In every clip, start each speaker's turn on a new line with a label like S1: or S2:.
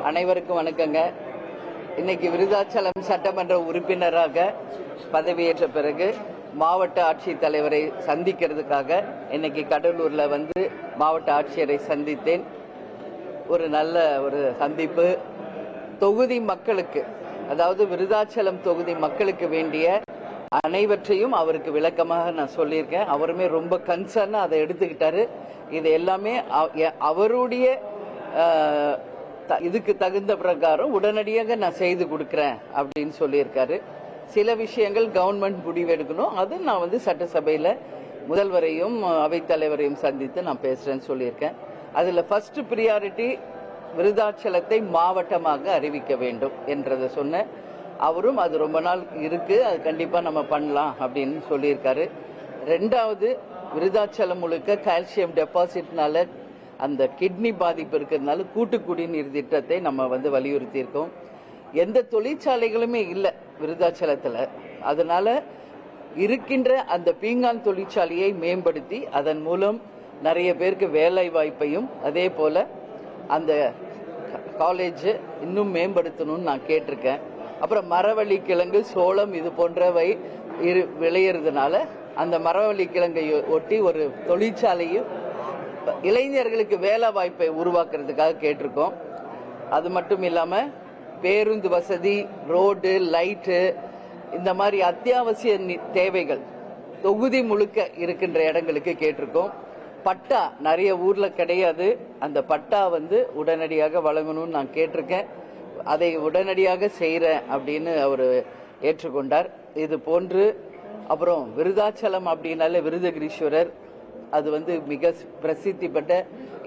S1: அனைவருக்கும் வணக்கங்க. இன்னைக்கு விருதாச்சலம் சட்டமன்ற உறுப்பினராக பதவியேற்ற பிறகு மாவட்ட ஆட்சித்தலைவரை சந்திக்கிறதுக்காக இன்னைக்கு கடலூர்ல வந்து மாவட்ட ஆட்சியரை சந்தித்தேன். ஒரு நல்ல ஒரு சந்திப்பு. தொகுதி மக்களுக்கு, அதாவது விருதாச்சலம் தொகுதி மக்களுக்கு வேண்டிய அனைவற்றையும் அவருக்கு விளக்கமாக நான் சொல்லியிருக்கேன். அவருமே ரொம்ப கன்சர்னா அதை எடுத்துக்கிட்டாரு. இது எல்லாமே அவருடைய இதுக்கு தகுந்த பிரகாரம் உடனடியாக நான் செய்து கொடுக்கிறேன் அப்படின்னு சொல்லியிருக்காரு. சில விஷயங்கள் கவர்மெண்ட் முடிவெடுக்கணும், அது நான் வந்து சட்டசபையில முதல்வரையும் அவைத்தலைவரையும் சந்தித்து நான் பேசுறேன்னு சொல்லியிருக்கேன். அதுல ஃபர்ஸ்ட் பிரியாரிட்டி விருதாச்சலத்தை மாவட்டமாக அறிவிக்க வேண்டும் என்றதை சொன்னேன். அவரும் அது ரொம்ப நாள் இருக்கு, அது கண்டிப்பா நம்ம பண்ணலாம் அப்படின்னு சொல்லியிருக்காரு. ரெண்டாவது, விருதாச்சலம் முழுக்க கால்சியம் டெபாசிட்னால அந்த கிட்னி பாதிப்பு இருக்கிறதுனால கூட்டு குடிநீர் திட்டத்தை நம்ம வந்து வலியுறுத்தி இருக்கோம். எந்த தொழிற்சாலைகளுமே இல்லை விருதாச்சலத்துல. அதனால இருக்கின்ற அந்த பீங்கான் தொழிற்சாலையை மேம்படுத்தி அதன் மூலம் நிறைய பேருக்கு வேலை வாய்ப்பையும் அதே போல அந்த காலேஜ் இன்னும் மேம்படுத்தணும்னு நான் கேட்டிருக்கேன். அப்புறம் மரவள்ளி கிழங்கு, சோளம் இது போன்றவை விளையிறதுனால அந்த மரவள்ளி கிழங்கை ஒட்டி ஒரு தொழிற்சாலையும் இளைஞர்களுக்கு வேலை வாய்ப்பை உருவாக்குறதுக்காக கேட்டிருக்கோம். அது மட்டும் இல்லாம பேருந்து வசதி, ரோடு, லைட்டு, இந்த மாதிரி அத்தியாவசிய தேவைகள் தொகுதி முழுக்க இருக்கின்ற இடங்களுக்கு கேட்டிருக்கோம். பட்டா நிறைய ஊர்ல கிடையாது, அந்த பட்டா வந்து உடனடியாக வழங்கணும்னு நான் கேட்டிருக்கேன். அதை உடனடியாக செய்யறேன் அப்படின்னு அவர் ஏற்றுக்கொண்டார். இது போன்று அப்புறம் விருதாச்சலம் அப்படின்னாலே விருதகிரீஸ்வரர், அது வந்து மிக பிரசித்தி பெற்ற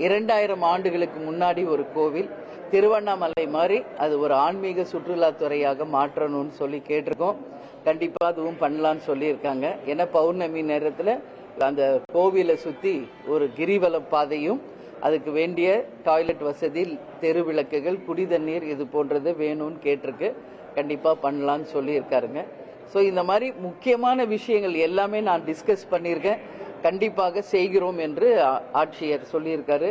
S1: 2000 ஆண்டுகளுக்கு முன்னாடி ஒரு கோவில். திருவண்ணாமலை மாதிரி அது ஒரு ஆன்மீக சுற்றுலாத்துறையாக மாற்றணும்னு சொல்லி கேட்டிருக்கோம். கண்டிப்பா அதுவும் பண்ணலான்னு சொல்லியிருக்காங்க. ஏன்னா பௌர்ணமி நேரத்துல அந்த கோவிலை சுத்தி ஒரு கிரிவலம் பாதையும், அதுக்கு வேண்டிய டாய்லெட் வசதி, தெரு விளக்குகள், குடிதண்ணீர் இது போன்றது வேணும்னு கேட்டிருக்கு. கண்டிப்பா பண்ணலான்னு சொல்லியிருக்காருங்க. ஸோ இந்த மாதிரி முக்கியமான விஷயங்கள் எல்லாமே நான் டிஸ்கஸ் பண்ணியிருக்கேன். கண்டிப்பாக செய்கிறோம் என்று ஆட்சியர் சொல்லியிருக்காரு.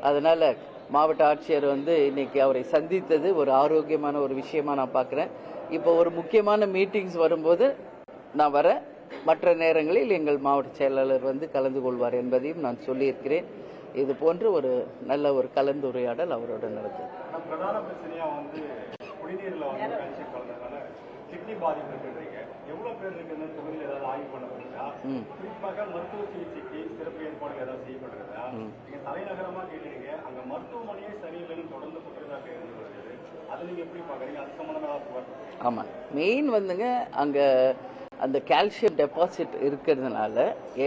S1: அதனால மாவட்ட ஆட்சியர் வந்து இன்னைக்கு அவரை சந்தித்தது ஒரு ஆரோக்கியமான ஒரு விஷயமா நான் பார்க்கிறேன். இப்போ ஒரு முக்கியமான மீட்டிங்ஸ் வரும்போது நான் வரேன். மற்ற நேரங்களில் எங்கள் மாவட்ட செயலாளர் வந்து கலந்து கொள்வார் என்பதையும் நான் சொல்லியிருக்கிறேன். இது போன்று ஒரு நல்ல ஒரு கலந்துரையாடல் அவரோட நடத்தும்.
S2: பிரதான பிரச்சனையா வந்து குடிநீர்ல வந்து கால்சியம் கலந்ததால கிட்னி பாதிப்பு இருக்குன்றீங்க. எவ்வளவு பேர் இருக்குன்னு தொகுதியில் ஏதாவது ஆய்வு பண்ணப்படுறதா? குறிப்பாக மருத்துவ சிகிச்சைக்கு சிறப்பு ஏற்பாடுகள் ஏதாவது செய்யப்படுறதா? நீங்க தலைநகரமா கேட்டீங்க, அங்க மருத்துவமனையே சரியில்லைன்னு தொடர்ந்து குற்றச்சாட்டு இருந்து வருகிறது. அதை நீங்க எப்படி பாக்குறீங்க? அது சம்பந்தமா?
S1: ஆமா, மெயின் வந்துங்க அங்க அந்த கால்சியம் டெபாசிட் இருக்கிறதுனால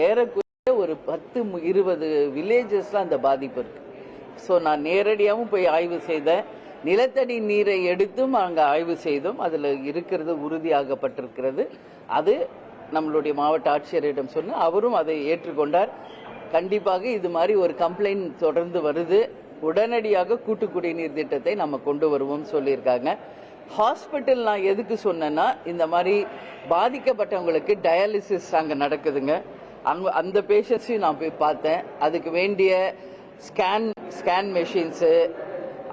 S1: ஏறக்குறைய ஒரு 10-20 வில்லேஜஸ்ல அந்த பாதிப்பு இருக்கு. ஸோ நான் நேரடியாகவும் போய் ஆய்வு செய்தேன். நிலத்தடி நீரை எடுத்தும் அங்கே ஆய்வு செய்தோம். அதில் இருக்கிறது உறுதியாகப்பட்டிருக்கிறது. அது நம்மளுடைய மாவட்ட ஆட்சியரிடம் சொன்ன அவரும் அதை ஏற்றுக்கொண்டார். கண்டிப்பாக இது மாதிரி ஒரு கம்ப்ளைண்ட் தொடர்ந்து வருது, உடனடியாக கூட்டு குடிநீர் திட்டத்தை நம்ம கொண்டு வருவோம் சொல்லியிருக்காங்க. ஹாஸ்பிட்டல் நான் எதுக்கு சொன்னேன்னா, இந்த மாதிரி பாதிக்கப்பட்டவங்களுக்கு டயாலிசிஸ் அங்கே நடக்குதுங்க. அந்த பேஷண்ட்ஸையும் நான் போய் பார்த்தேன். அதுக்கு வேண்டிய ஸ்கேன் மெஷின்ஸு,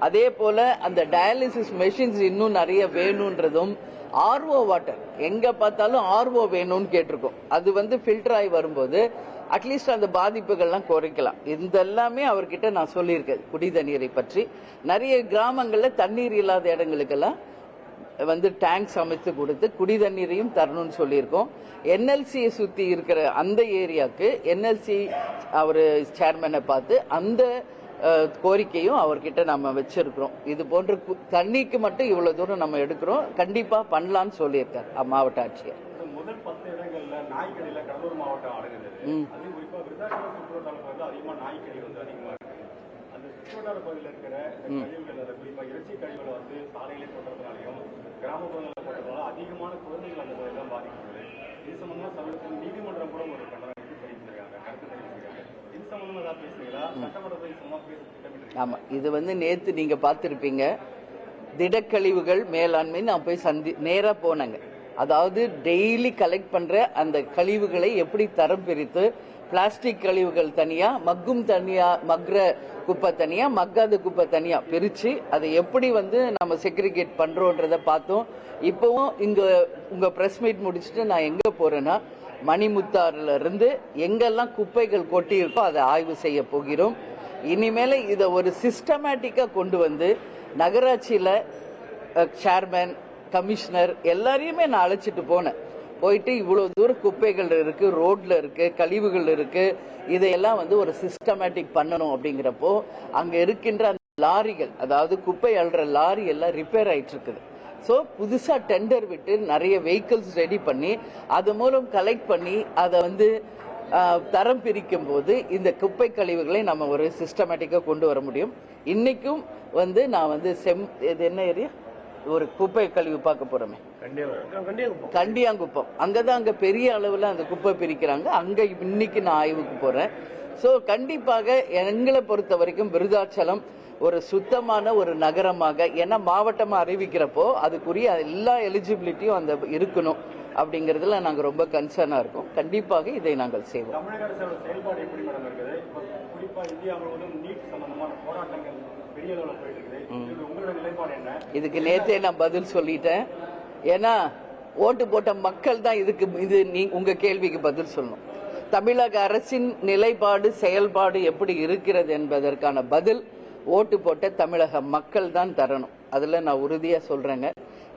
S1: அதே போல அந்த டயாலிசிஸ் மெஷின்ஸ் இன்னும் நிறைய வேணும்ன்றதும், ஆர்ஓ வாட்டர் எங்க பார்த்தாலும் ஆர்ஓ வேணும்னு கேட்டிருக்கோம். அது வந்து ஃபில்டர் ஆகி வரும்போது அட்லீஸ்ட் அந்த பாதிப்புகள்லாம் குறைக்கலாம். இதெல்லாமே அவர்கிட்ட நான் சொல்லியிருக்கேன். குடி தண்ணீரை பற்றி நிறைய கிராமங்கள்ல தண்ணீர் இல்லாத இடங்களுக்கெல்லாம் வந்து டேங்க்ஸ் அமைத்து கொடுத்து குடி தண்ணீரையும் தரணும்னு சொல்லியிருக்கோம். என்எல்சியை சுத்தி இருக்கிற அந்த ஏரியாவுக்கு என்எல்சி அவர் சேர்மனை பார்த்து அந்த கோரிக்கையும் அவர்கிட்ட நம்ம வச்சிருக்கிறோம். இது போன்ற தண்ணிக்கு மட்டும் இவ்வளவு தூரம் நம்ம எடுக்கிறோம், கண்டிப்பா பண்ணலாம்னு சொல்லியிருக்காரு மாவட்ட ஆட்சியர்.
S2: முதல் 10 இடங்கள்ல நாய்க்கடியில கடலூர் மாவட்டம் அடங்குது. அது குறிப்பா விருதாச்சலம் சுற்றுவட்டார பகுதியில் அதிகமா நாய்க்கடி வந்து அதிகமா இருக்கு. அந்த சுற்றுவட்டார பகுதியில் இருக்கிற கழிவுகள், குறிப்பா இறைச்சி கழிவுகளை வந்து சாலையிலே போடுறதுனாலையும் கிராமப்புறங்களில் போடுறதுனால அதிகமான குழந்தைகள் அந்த பகுதியெல்லாம் பாதிக்கப்படுது. இது சம்பந்தமா சமீபத்தில் நீதிமன்றம் கூட ஒரு கண்டனம் தெரிவிச்சிருக்காங்க, கருத்து தெரிவிச்சிருக்காங்க. இது சம்பந்தமா ஏதாவது பேசுறீங்களா? சட்டமன்றத்தை சம்பந்தமா பேச திட்டமிட்டு?
S1: ஆமா, இது வந்து நேத்து நீங்க பார்த்திருப்பீங்க. திடக்கழிவுகள் மேலாண்மை நான் போய் நேரா போனேங்க. அதாவது டெய்லி கலெக்ட் பண்ற அந்த கழிவுகளை எப்படி தரம் பிரித்து பிளாஸ்டிக் கழிவுகள் தனியா, மக்கும் தனியா, மக்குற குப்பை தனியா, மக்காத குப்பை தனியா பிரிச்சு அதை எப்படி வந்து நம்ம செக்ரிகேட் பண்றோன்றத பார்த்தோம். இப்பவும் இங்க உங்க பிரஸ் மீட் முடிச்சுட்டு நான் எங்க போறேன்னா, மணிமுத்தாறுல இருந்து எங்கெல்லாம் குப்பைகள் கொட்டி இருக்கோ அதை ஆய்வு செய்ய போகிறோம். இனிமேல இதை ஒரு சிஸ்டமேட்டிக்கா கொண்டு வந்து நகராட்சியில சேர்மேன், கமிஷனர் எல்லாரையுமே நான் அழைச்சிட்டு போயிட்டு இவ்வளவு தூரம் குப்பைகள் இருக்கு, ரோட்ல இருக்கு, கழிவுகள் இருக்கு, இதையெல்லாம் வந்து ஒரு சிஸ்டமேட்டிக் பண்ணணும். அப்படிங்கிறப்போ அங்க இருக்கின்ற அந்த லாரிகள், அதாவது குப்பை அள்ளுற லாரி எல்லாம் ரிப்பேர் ஆயிட்டு இருக்குது. ஸோ புதுசா டெண்டர் விட்டு நிறைய வெஹிக்கிள்ஸ் ரெடி பண்ணி அது மூலம் கலெக்ட் பண்ணி அதை வந்து தரம் பிரிக்கும் போது இந்த குப்பை கழிவுகளை நம்ம ஒரு சிஸ்டமேட்டிக்கா கொண்டு வர முடியும். இன்னைக்கும் வந்து நான் வந்து இது என்ன ஏரியா, ஒரு குப்பை கழிவு பார்க்க போறோமே, கண்டியாங்குப்பம். அங்கதான் அங்க பெரிய அளவுல அந்த குப்பை பிரிக்கிறாங்க. அங்க இன்னைக்கு நான் ஆய்வுக்கு போறேன். சோ கண்டிப்பாக எங்களை பொறுத்த வரைக்கும் விருதாச்சலம் ஒரு சுத்தமான ஒரு நகரமாக, ஏன்னா மாவட்டமா அறிவிக்கிறப்போ அதுக்குரிய எல்லா எலிஜிபிலிட்டியும் அந்த இருக்கணும். அப்படிங்கறதுல நாங்க ரொம்ப கன்சர்னா இருக்கோம். கண்டிப்பாக இதை நாங்கள் செய்வோம்.
S2: தமிழக அரசோட செயல்பாடு எப்படி மேடம் இருக்குது? குறிப்பா இந்தியா முழுவதும் நீட் சம்பந்தமான போராட்டங்கள் பெரிய அளவில் போயிட்டு இருக்குது. உங்களோட நிலைப்பாடு என்ன?
S1: இதுக்கு நேற்றே நான் பதில் சொல்லிட்டேன். ஏன்னா ஓட்டு போட்ட மக்கள் தான் உங்க கேள்விக்கு பதில் சொல்லணும். தமிழக அரசின் நிலைப்பாடு, செயல்பாடு எப்படி இருக்கிறது என்பதற்கான பதில் ஓட்டு போட்ட தமிழக மக்கள் தான் தரணும். அதுல நான் உறுதியா சொல்றேங்க.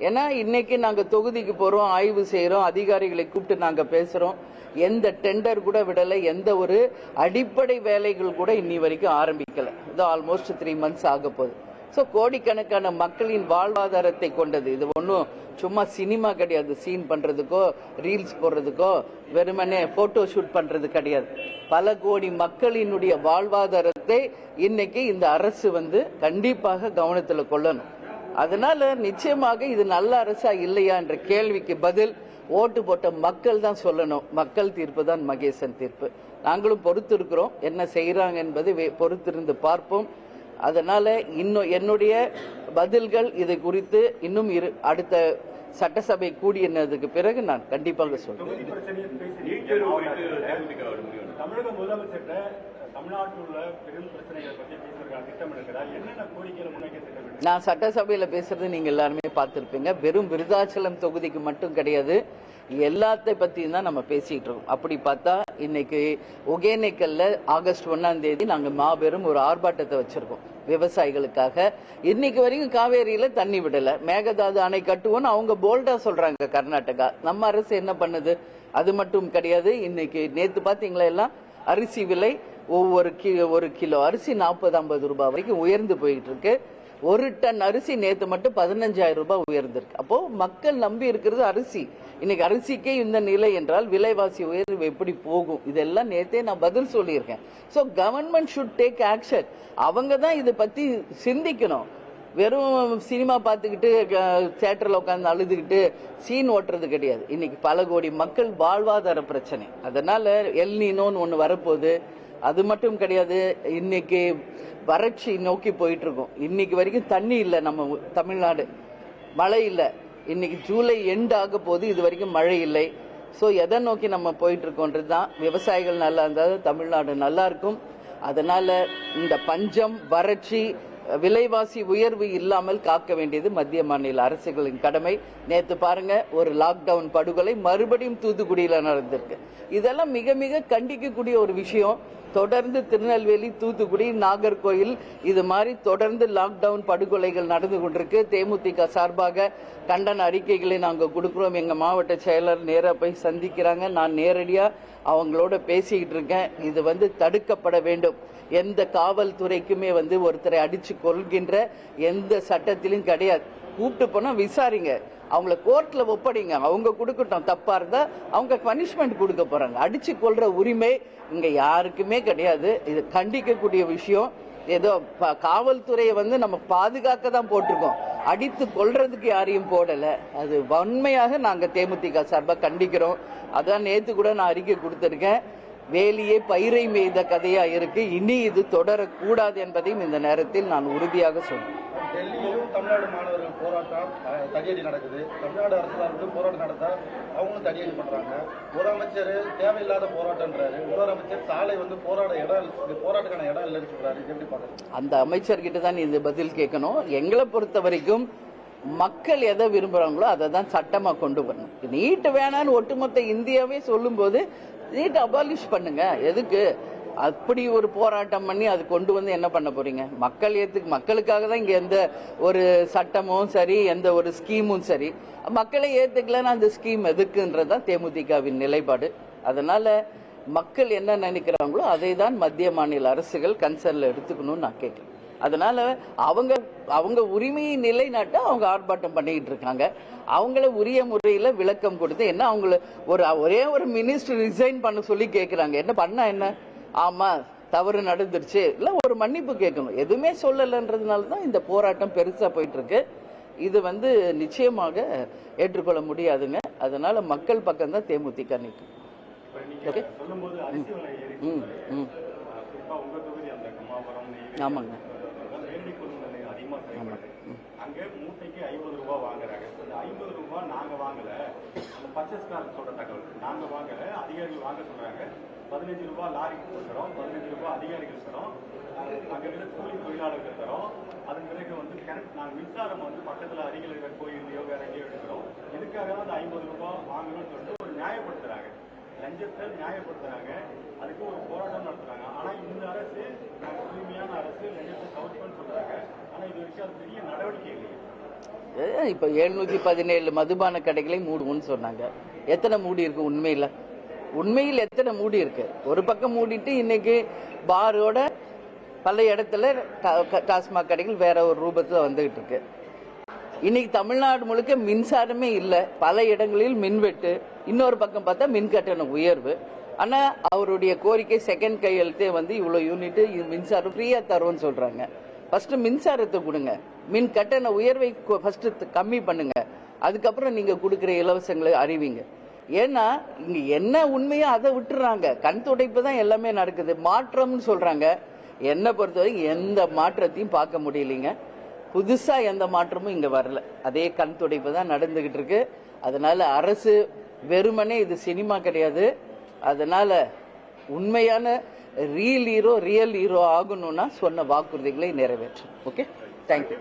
S1: ஏன்னா இன்னைக்கு நாங்க தொகுதிக்கு போறோம், ஆய்வு செய்யறோம், அதிகாரிகளை கூப்பிட்டு நாங்க பேசுறோம். எந்த டெண்டர் கூட விடல, எந்த ஒரு அடிப்படை வேலைகள் கூட இன்னி வரைக்கும் ஆரம்பிக்கல. இது ஆல்மோஸ்ட் 3 months ஆக போகுது. சோ கோடிக்கணக்கான மக்களின் வாழ்வாதாரத்தை கொண்டது. இது ஒன்றும் சும்மா சினிமா கிடையாது. சீன் பண்றதுக்கோ, ரீல்ஸ் போடுறதுக்கோ, வெறுமனே போட்டோ ஷூட் பண்றது கிடையாது. பல கோடி மக்களினுடைய வாழ்வாதாரத்தை இன்னைக்கு இந்த அரசு வந்து கண்டிப்பாக கவனத்துல கொள்ளணும். அதனால நிச்சயமாக இது நல்ல அரசா இல்லையா என்ற கேள்விக்கு பதில் ஓட்டு போட்ட மக்கள் தான் சொல்லணும். மக்கள் தீர்ப்பு தான் மகேசன் தீர்ப்பு. நாங்களும் பொறுத்து இருக்கிறோம், என்ன செய்யறாங்க என்பது பொறுத்திருந்து பார்ப்போம். அதனால இன்னும் என்னுடைய பதில்கள் இது குறித்து இன்னும் அடுத்த சட்டசபை கூடியதுக்கு பிறகு நான் கண்டிப்பாக சொல்றேன்.
S2: தமிழக முதலமைச்சர் தமிழ்நாட்டில் உள்ள பெரும் பிரச்சனைகளை பற்றி பேசுவதற்கான திட்டம் இருக்கிறதா? என்னென்ன கோரிக்கைகளை முன்வைக்க திட்டமிட்டு?
S1: நான் சட்டசபையில பேசுறது நீங்க எல்லாருமே பார்த்திருப்பீங்க. வெறும் விருதாச்சலம் தொகுதிக்கு மட்டும் கிடையாது, எல்லாத்தை பத்தியும் தான் நம்ம பேசிட்டு இருக்கோம். அப்படி பார்த்தா இன்னைக்கு ஒகேனக்கல்ல ஆகஸ்ட் 1ஆம் தேதி நாங்க மாபெரும் ஒரு ஆர்ப்பாட்டத்தை வச்சிருக்கோம் விவசாயிகளுக்காக. இன்னைக்கு வரைக்கும் காவேரியில தண்ணி விடல. மேகதாது அணை கட்டுவோம்னு அவங்க போல்டா சொல்றாங்க கர்நாடகா. நம்ம அரசு என்ன பண்ணுது? அது மட்டும் கிடையாது. இன்னைக்கு நேத்து பாத்தீங்களா, எல்லாம் அரிசி விலை ஒரு கிலோ அரிசி 40-50 ரூபாய் வரைக்கும் உயர்ந்து போயிட்டு இருக்கு. 1 டன் அரிசி நேத்து மட்டும் 15,000 ரூபாய் உயர்ந்திருக்கு. அப்போ மக்கள் நம்பி இருக்கிறது அரிசி. இன்னைக்கு அரிசிக்கே இந்த நிலை என்றால் விலைவாசி உயர்வு எப்படி போகும்? இதெல்லாம் நேத்தே நான் பதில் சொல்லியிருக்கேன். So government should take action. அவங்க தான் இதை பத்தி சிந்திக்கணும். வெறும் சினிமா பார்த்துக்கிட்டு தியேட்டர்ல உட்காந்து அழுதுகிட்டு சீன் ஓட்டுறது கிடையாது. இன்னைக்கு பல கோடி மக்கள் வாழ்வாதார பிரச்சனை. அதனால எல்னினோன்னு ஒண்ணு வரப்போகுது. அது மட்டும் கிடையாது, இன்னைக்கு வறட்சி நோக்கி போயிட்டு இருக்கோம். இன்னைக்கு வரைக்கும் தண்ணி இல்லை, நம்ம தமிழ்நாடு மழை இல்லை. இன்னைக்கு ஜூலை எண்ட் ஆக போது, இது வரைக்கும் மழை இல்லை. சோ எதை நோக்கி நம்ம போயிட்டு இருக்கோன்றதுதான். விவசாயிகள் நல்லா இருந்தால் தமிழ்நாடு நல்லா இருக்கும். அதனால இந்த பஞ்சம், வறட்சி, விலைவாசி உயர்வு இல்லாமல் காக்க வேண்டியது மத்திய மாநில அரசுகளின் கடமை. நேத்து பாருங்க, ஒரு லாக்டவுன் படுகொலை மறுபடியும் தூத்துக்குடியில நடந்திருக்கு. இதெல்லாம் மிக மிக கண்டிக்கக்கூடிய ஒரு விஷயம். தொடர்ந்து திருநெல்வேலி, தூத்துக்குடி, நாகர்கோயில் இது மாதிரி தொடர்ந்து லாக்டவுன் படுகொலைகள் நடந்து கொண்டிருக்கு. தேமுதிக சார்பாக கண்டன அறிக்கைகளை நாங்கள் கொடுக்கிறோம். எங்க மாவட்ட செயலர் நேரா போய் சந்திக்கிறாங்க. நான் நேரடியா அவங்களோட பேசிக்கிட்டு இருக்கேன். இது வந்து தடுக்கப்பட வேண்டும். எந்த காவல்துறைக்குமே வந்து ஒருத்தரை அடிச்சு கொள்கின்ற எந்த சட்டத்திலும் கிடையாது. கூப்பிட்டு போனா விசாரிங்க, அவங்கள கோர்ட்ல ஒப்படைங்க, அவங்க கொடுக்கட்டும். தப்பா இருந்தா அவங்க பனிஷ்மெண்ட் கொடுக்க போறாங்க. அடிச்சு கொள்ற உரிமை இங்க யாருக்குமே கிடையாது. இது கண்டிக்கக்கூடிய விஷயம். ஏதோ காவல்துறையை வந்து நம்ம பாதுகாக்க தான் போட்டிருக்கோம், அடித்து கொள்றதுக்கு யாரையும் போடல. அது வன்மையாக நாங்க தேமுதிக சார்பா கண்டிக்கிறோம். அதான் நேத்து கூட நான் அறிக்கை கொடுத்திருக்கேன். வேலியே பயிரை மேய்த கதையா இருக்கு. இனி இது தொடரக்கூடாது என்பதையும் இந்த நேரத்தில் நான் உறுதியாக சொல்றேன்.
S3: டெல்லியிலும் தமிழ்நாடு மாணவர்கள் போராட்டம் தடியடி நடக்குது. தமிழ்நாடு அரசு சார்பில் போராட்டம் நடத்த அவங்களும் தடியடி பண்றாங்க. ஒரு அமைச்சர் தேவையில்லாத போராட்டம்ன்றாரு, இன்னொரு அமைச்சர் சாலை போராட்டத்துக்கான இடம் இல்லைன்னு சொல்றாரு. எப்படி பாக்குறீங்க?
S1: அந்த அமைச்சர்கிட்ட தான் இது பதில் கேட்கணும். எங்களை பொறுத்த வரைக்கும் மக்கள் எதை விரும்புறாங்களோ அதை தான் சட்டமா கொண்டு வரணும். நீட் வேணான்னு ஒட்டுமொத்த இந்தியாவே சொல்லும் போது நீட் அபாலிஷ் பண்ணுங்க. எதுக்கு அப்படி ஒரு போராட்டம் பண்ணி அது கொண்டு வந்து என்ன பண்ண போறீங்க? மக்களுக்காக தான் இங்க எந்த ஒரு சட்டமும் சரி, எந்த ஒரு ஸ்கீமும் சரி, மக்களை ஏத்துக்கலன்னா அந்த ஸ்கீம் எதுக்குன்றதுதான் தேமுதிகவின் நிலைப்பாடு. அதனால மக்கள் என்ன நினைக்கிறாங்களோ அதை தான் மத்திய மாநில அரசுகள் கன்சர்ன்ல எடுத்துக்கணும்னு நான் கேட்கிறேன். அதனால அவங்க உரிமையை நிலைநாட்ட அவங்க ஆர்ப்பாட்டம் பண்ணிட்டு இருக்காங்க. அவங்கள உரிய முறையில விளக்கம் கொடுத்து என்ன அவங்கள ஒரே ஒரு மினிஸ்டர் ரிசைன் பண்ண சொல்லி கேட்கிறாங்க. என்ன பண்ணா என்ன? ஆமா தவறு நடந்துருச்சு, இல்ல ஒரு மன்னிப்பு கேட்கணும். எதுவுமே சொல்லலன்றதுனால தான் இந்த போராட்டம் பெருசா போயிட்டு இருக்கு. இது நிச்சயமாக ஏற்றுக்கொள்ள முடியாதுங்க. அதனால மக்கள் பக்கம் தான் தேமுதிக நிற்கும்.
S2: சொல்லும்போது அரிசி விலை ஏறி குறிப்பா உங்க தொகுதி அந்த கம்மாபுரம்
S1: ஆமாங்க
S2: வேண்டி கொள்முதல் அதிகமா செய்யப்படுது. அங்க மூட்டைக்கு 50 ரூபாய் வாங்குறாங்க. அந்த 50 ரூபாய் நாங்க வாங்கல, அந்த பர்ச்சேஸ்காரர் சொல்ற தகவல் நாங்க வாங்கல, அதிகாரிகள் வாங்க சொல்றாங்க. 15 ரூபாய் லாரிக்கு கொடுக்குறோம், 15 ரூபாய் அதிகாரிகள் தரோம், அங்க இருக்கிற கூலி தொழிலாளர்கள் தரோம். அதன் பிறகு கரண்ட் நாங்கள் மின்சாரம் பக்கத்துல அருகில் இருக்கிற கோயிலையோ வேற எங்கேயோ எடுக்கிறோம். இதுக்காக தான் அந்த 50 ரூபாய் வாங்கணும்னு சொல்லிட்டு ஒரு நியாயப்படுத்துறாங்க, லஞ்சத்தை நியாயப்படுத்துறாங்க. அதுக்கு ஒரு போராட்டம் நடத்துறாங்க. ஆனா இந்த அரசு தூய்மையான அரசு, லஞ்சத்தை கவுட்மெண்ட் சொல்றாங்க. ஆனா இது வரைக்கும் அது பெரிய நடவடிக்கை இல்லையா?
S1: இப்ப 717 மதுபான கடைகளை மூடுவோம்னு சொன்னாங்க. எத்தனை மூடி இருக்கு? உண்மையில் எத்தனை மூடி இருக்கு? ஒரு பக்கம் மூடிட்டு இன்னைக்கு பாரோட பல இடத்துல டாஸ்மாக் கடைகள் வேற ஒரு ரூபத்துல வந்துகிட்டு இருக்கு. இன்னைக்கு தமிழ்நாடு முழுக்க மின்சாரமே இல்ல, பல இடங்களில் மின்வெட்டு. இன்னொரு பக்கம் பார்த்தா மின் கட்டண உயர்வு. ஆனா அவருடைய கோரிக்கை செகண்ட் கையெழுத்தே இவ்வளவு யூனிட் மின்சாரம் ஃப்ரீயா தருவோம்னு சொல்றாங்க. ஃபர்ஸ்ட் மின்சாரத்தை கொடுங்க, மின் கட்டண உயர்வை ஃபர்ஸ்ட் கம்மி பண்ணுங்க, அதுக்கப்புறம் நீங்க கொடுக்கிற இலவசங்களை அறிவிங்க. ஏன்னா இங்க என்ன உண்மையோ அதை விட்டுறாங்க. கண் துடைப்பு தான் எல்லாமே நடக்குது. மாற்றம்னு சொல்றாங்க. என்னை பொறுத்தவரைக்கும் எந்த மாற்றத்தையும் பார்க்க முடியலைங்க. புதுசா எந்த மாற்றமும் இங்க வரல. அதே கண் துடைப்பு தான் நடந்துகிட்டு இருக்கு. அதனால அரசு வெறுமனே இது சினிமா கிடையாது. அதனால உண்மையான ரியல் ஹீரோ ஆகணும்னா சொன்ன வாக்குறுதிகளை நிறைவேற்றும். Okay, thank you.